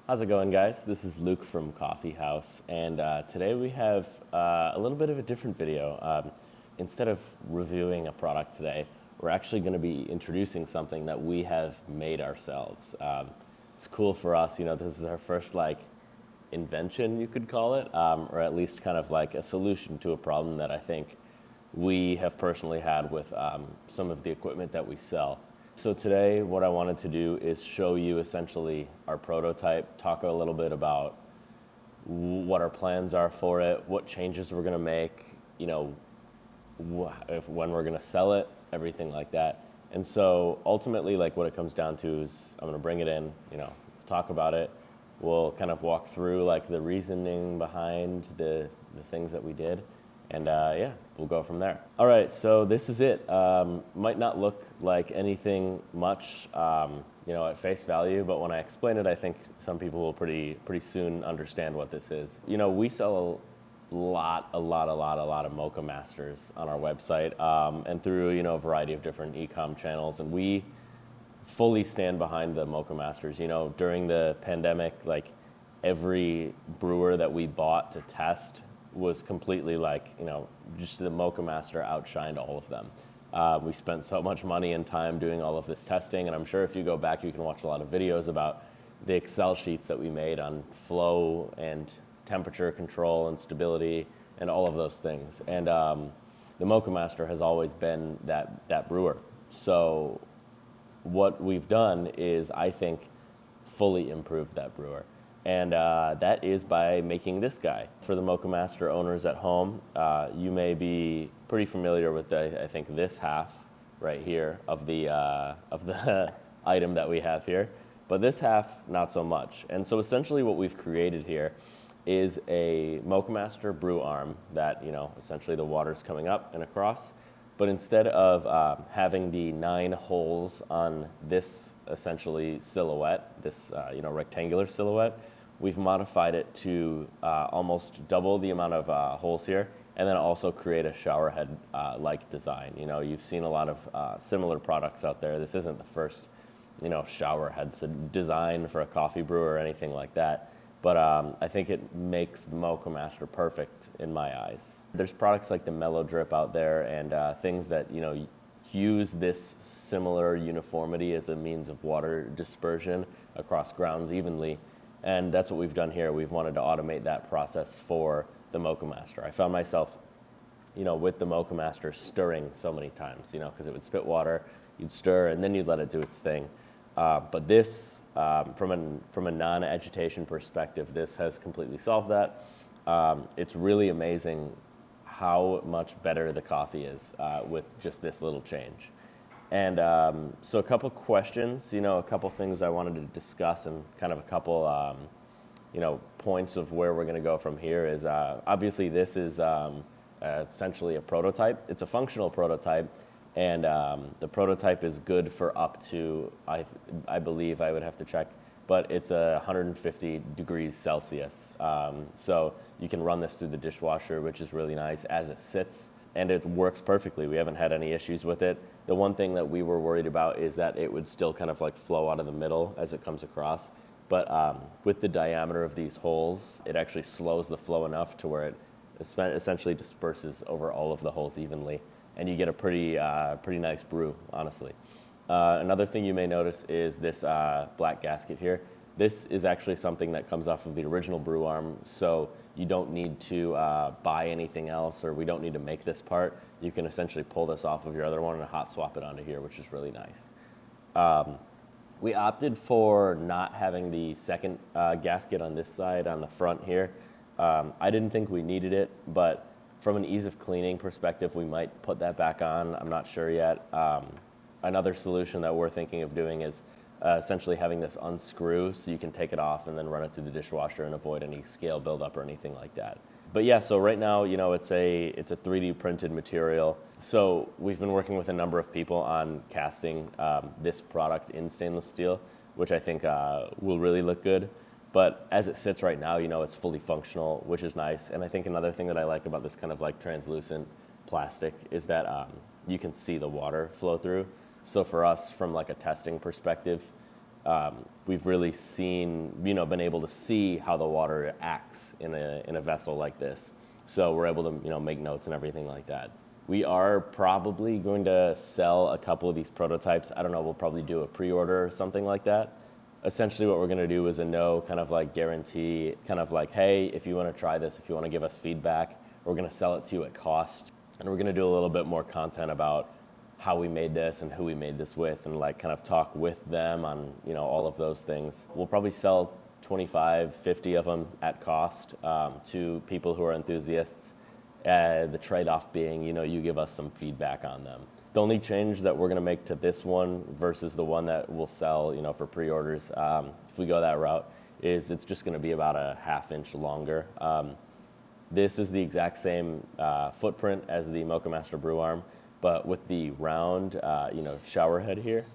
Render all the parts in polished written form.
How's it going, guys? This is Luke from Coffeehaus, and today we have a little bit of a different video. Instead of reviewing a product today, we're actually going to be introducing something that we have made ourselves. It's cool for us, this is our first invention, you could call it, or at least kind of like a solution to a problem that I think we have personally had with some of the equipment that we sell. So today what I wanted to do is show you essentially our prototype, talk a little bit about what our plans are for it, what changes we're going to make, when we're going to sell it, everything like that. And so ultimately what it comes down to is I'm going to bring it in, talk about it. We'll kind of walk through the reasoning behind the things that we did. And we'll go from there. All right, so this is it. Might not look like anything much, at face value, but when I explain it, I think some people will pretty soon understand what this is. We sell a lot of Moccamasters on our website and through a variety of different e-com channels, and we fully stand behind the Moccamasters. During the pandemic, every brewer that we bought to test was completely just the Moccamaster outshined all of them. We spent so much money and time doing all of this testing, and I'm sure if you go back, you can watch a lot of videos about the Excel sheets that we made on flow and temperature control and stability and all of those things. And the Moccamaster has always been that brewer. So what we've done is, I think, fully improved that brewer. And that is by making this guy. For the Moccamaster owners at home, you may be pretty familiar with I think this half right here of the item that we have here, but this half not so much. And so essentially what we've created here is a Moccamaster brew arm that essentially the water's coming up and across, but instead of having the 9 holes on this essentially silhouette, this rectangular silhouette, we've modified it to almost double the amount of holes here, and then also create a shower head like design. You've seen a lot of similar products out there. This isn't the first shower head design for a coffee brewer or anything like that, but I think it makes the Moccamaster perfect in my eyes. There's products like the Mellow Drip out there and things that use this similar uniformity as a means of water dispersion across grounds evenly. And that's what we've done here. We've wanted to automate that process for the Moccamaster. I found myself, with the Moccamaster stirring so many times, because it would spit water, you'd stir, and then you'd let it do its thing. But this, from a non-agitation perspective, this has completely solved that. It's really amazing how much better the coffee is with just this little change. And so a couple questions, a couple things I wanted to discuss, and kind of a couple, points of where we're going to go from here is obviously this is essentially a prototype. It's a functional prototype, and the prototype is good for up to, I believe I would have to check, but it's 150 degrees Celsius. So you can run this through the dishwasher, which is really nice as it sits. And it works perfectly. We haven't had any issues with it. The one thing that we were worried about is that it would still kind of flow out of the middle as it comes across. But with the diameter of these holes, it actually slows the flow enough to where it essentially disperses over all of the holes evenly. And you get a pretty nice brew, honestly. Another thing you may notice is this black gasket here. This is actually something that comes off of the original brew arm, so you don't need to buy anything else, or we don't need to make this part. You can essentially pull this off of your other one and hot swap it onto here, which is really nice. We opted for not having the second gasket on this side, on the front here. I didn't think we needed it, but from an ease of cleaning perspective, we might put that back on. I'm not sure yet. Another solution that we're thinking of doing is essentially having this unscrew so you can take it off and then run it through the dishwasher and avoid any scale buildup or anything like that. But yeah, so right now, it's a 3D printed material. So we've been working with a number of people on casting this product in stainless steel, which I think will really look good. But as it sits right now, it's fully functional, which is nice. And I think another thing that I like about this kind of translucent plastic is that you can see the water flow through. So for us, from a testing perspective, we've really seen, been able to see how the water acts in a vessel like this. So we're able to, make notes and everything like that. We are probably going to sell a couple of these prototypes. I don't know, we'll probably do a pre-order or something like that. Essentially what we're going to do is a no kind of like guarantee, kind of like, hey, if you want to try this, if you want to give us feedback, we're going to sell it to you at cost. And we're going to do a little bit more content about how we made this and who we made this with, and like kind of talk with them on, all of those things. We'll probably sell 25, 50 of them at cost to people who are enthusiasts. The trade-off being, you give us some feedback on them. The only change that we're going to make to this one versus the one that we'll sell, for pre-orders, if we go that route, is it's just going to be about a ½ inch longer. This is the exact same footprint as the Moccamaster brew arm, but with the round, shower head here,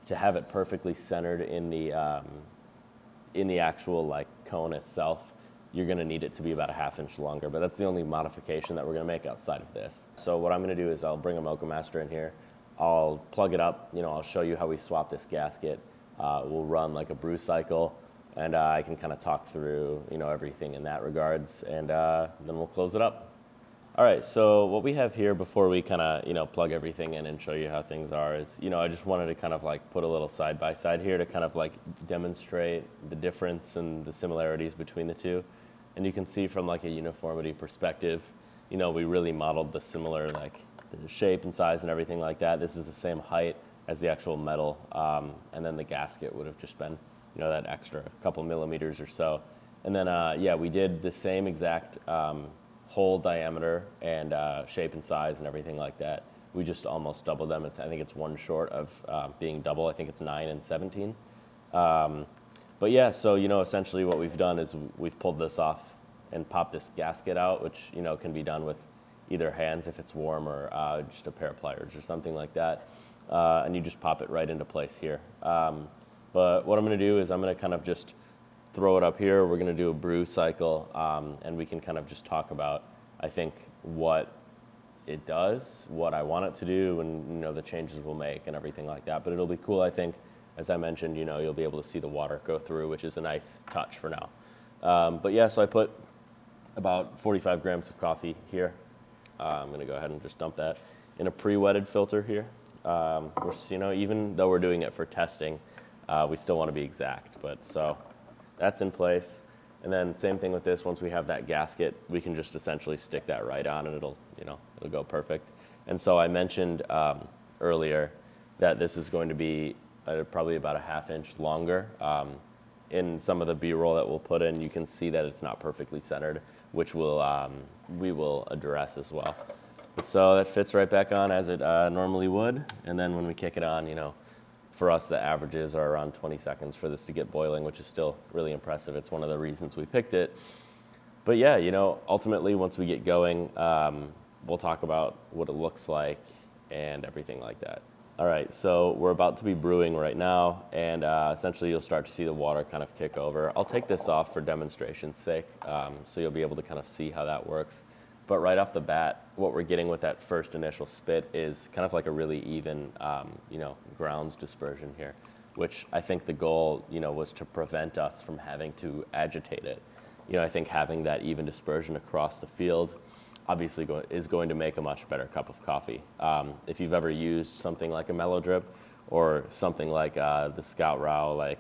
to have it perfectly centered in the actual like cone itself, you're going to need it to be about a ½ inch longer, but that's the only modification that we're going to make outside of this. So what I'm going to do is I'll bring a Moccamaster in here, I'll plug it up, I'll show you how we swap this gasket. We'll run like a brew cycle, and I can kind of talk through, everything in that regards, and then we'll close it up. All right, so what we have here before we kind of, plug everything in and show you how things are is, I just wanted to kind of like put a little side by side here to kind of like demonstrate the difference and the similarities between the two. And you can see from like a uniformity perspective, we really modeled the similar, like the shape and size and everything like that. This is the same height as the actual metal. And then the gasket would have just been, that extra couple millimeters or so. And then, yeah, we did the same exact hole diameter and shape and size and everything like that. We just almost doubled them. I think it's one short of being double. I think it's 9 and 17. But yeah, so, essentially what we've done is we've pulled this off and popped this gasket out, which, can be done with either hands if it's warm, or just a pair of pliers or something like that. And you just pop it right into place here. But what I'm going to do is I'm going to kind of just throw it up here. We're going to do a brew cycle, and we can kind of just talk about, I think, what it does, what I want it to do, and, the changes we'll make and everything like that. But it'll be cool, I think. As I mentioned, you'll be able to see the water go through, which is a nice touch for now. But yeah, so I put about 45 grams of coffee here. I'm going to go ahead and just dump that in a pre-wetted filter here. Which, even though we're doing it for testing, we still want to be exact. But so that's in place. And then same thing with this. Once we have that gasket, we can just essentially stick that right on, and it'll go perfect. And so I mentioned earlier that this is going to be probably about a ½ inch longer. In some of the B-roll that we'll put in, you can see that it's not perfectly centered, which we will address as well. So that fits right back on as it normally would. And then when we kick it on, for us, the averages are around 20 seconds for this to get boiling, which is still really impressive. It's one of the reasons we picked it. But yeah, ultimately, once we get going, we'll talk about what it looks like and everything like that. All right, so we're about to be brewing right now, and essentially you'll start to see the water kind of kick over. I'll take this off for demonstration's sake, so you'll be able to kind of see how that works. But right off the bat, what we're getting with that first initial spit is kind of like a really even, grounds dispersion here, which I think the goal, was to prevent us from having to agitate it. I think having that even dispersion across the field obviously is going to make a much better cup of coffee. If you've ever used something like a Mellow Drip or something like the Scout Row,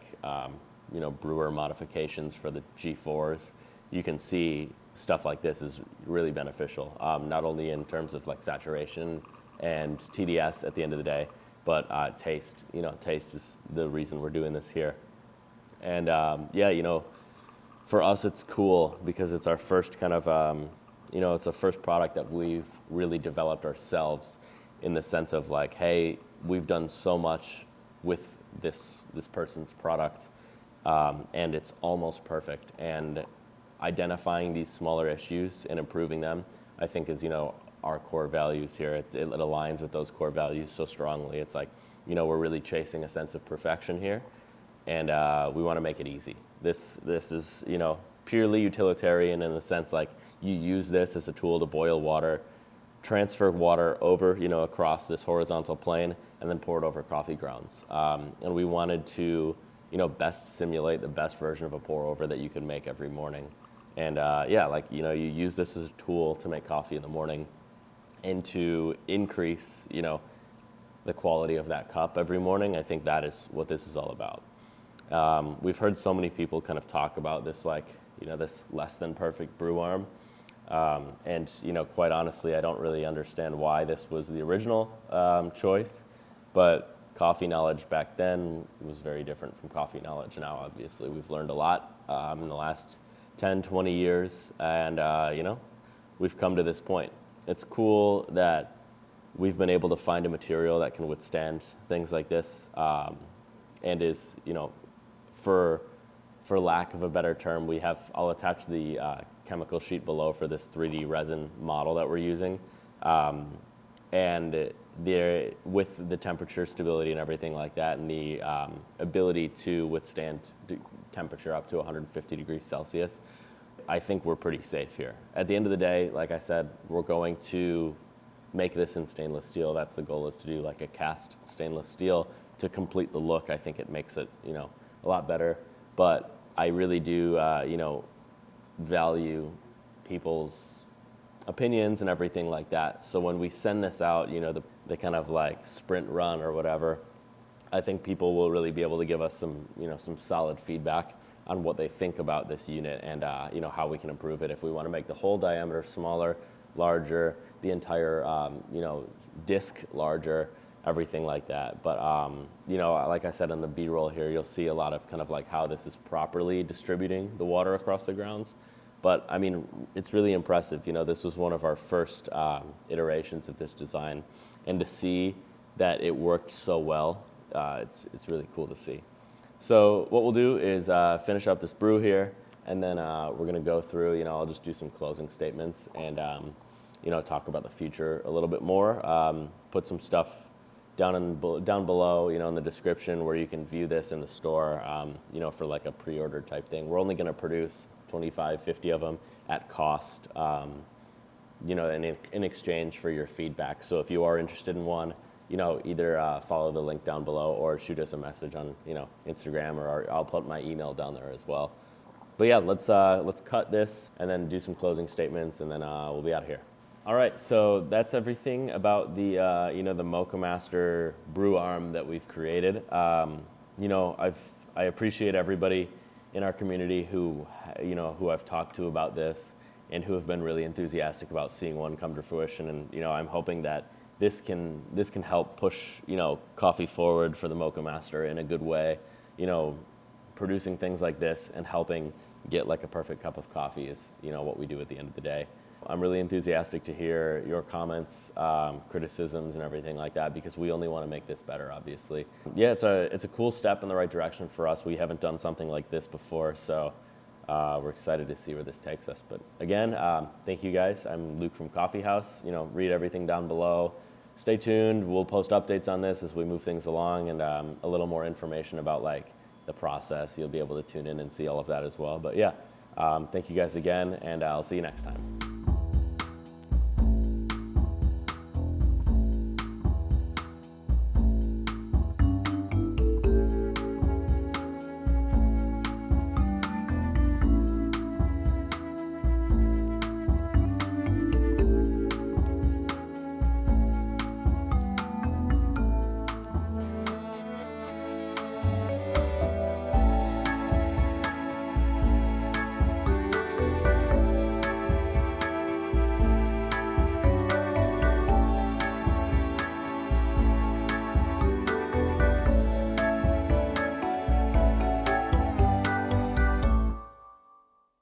brewer modifications for the G4s, you can see stuff like this is really beneficial, not only in terms of like saturation and TDS at the end of the day, but taste. Taste is the reason we're doing this here. And for us it's cool because it's our first kind of it's the first product that we've really developed ourselves, in the sense of like, hey, we've done so much with this person's product, and it's almost perfect. And identifying these smaller issues and improving them, I think, is our core values here. It aligns with those core values so strongly. It's like, we're really chasing a sense of perfection here, and we want to make it easy. This is purely utilitarian in the sense like, you use this as a tool to boil water, transfer water over, across this horizontal plane, and then pour it over coffee grounds. And we wanted to, best simulate the best version of a pour over that you can make every morning. And yeah, like, you use this as a tool to make coffee in the morning and to increase, the quality of that cup every morning. I think that is what this is all about. We've heard so many people kind of talk about this, like, this less than perfect brew arm. And, quite honestly, I don't really understand why this was the original choice, but coffee knowledge back then was very different from coffee knowledge now. Obviously, we've learned a lot in the last 10, 20 years, and, we've come to this point. It's cool that we've been able to find a material that can withstand things like this, and is, for lack of a better term, I'll attach the chemical sheet below for this 3D resin model that we're using. And with the temperature stability and everything like that, and the ability to withstand temperature up to 150 degrees Celsius, I think we're pretty safe here. At the end of the day, like I said, we're going to make this in stainless steel. That's the goal, is to do like a cast stainless steel to complete the look. I think it makes it, a lot better. But I really do, value people's opinions and everything like that. So when we send this out, the kind of like sprint run or whatever, I think people will really be able to give us some, some solid feedback on what they think about this unit, and how we can improve it. If we want to make the whole diameter smaller, larger, the entire disc larger, everything like that. But like I said in the B-roll here, you'll see a lot of kind of like how this is properly distributing the water across the grounds. But I mean, it's really impressive. This was one of our first iterations of this design, and to see that it worked so well, it's really cool to see. So what we'll do is finish up this brew here, and then we're gonna go through, I'll just do some closing statements and talk about the future a little bit more. Put some stuff down below, in the description, where you can view this in the store, for like a pre-order type thing. We're only gonna produce 25, 50 of them at cost, in exchange for your feedback. So if you are interested in one, either follow the link down below or shoot us a message on, Instagram, or I'll put my email down there as well. But yeah, let's cut this and then do some closing statements, and then we'll be out of here. All right, so that's everything about the the Moccamaster brew arm that we've created. I appreciate everybody in our community who I've talked to about this, and who have been really enthusiastic about seeing one come to fruition. And I'm hoping that this can help push coffee forward for the Moccamaster in a good way. Producing things like this and helping get like a perfect cup of coffee is what we do at the end of the day. I'm really enthusiastic to hear your comments, criticisms, and everything like that, because we only want to make this better, obviously. Yeah, it's a cool step in the right direction for us. We haven't done something like this before, so we're excited to see where this takes us. But again, thank you guys. I'm Luke from Coffeehaus. Read everything down below. Stay tuned. We'll post updates on this as we move things along, and a little more information about like the process. You'll be able to tune in and see all of that as well. But yeah, thank you guys again, and I'll see you next time.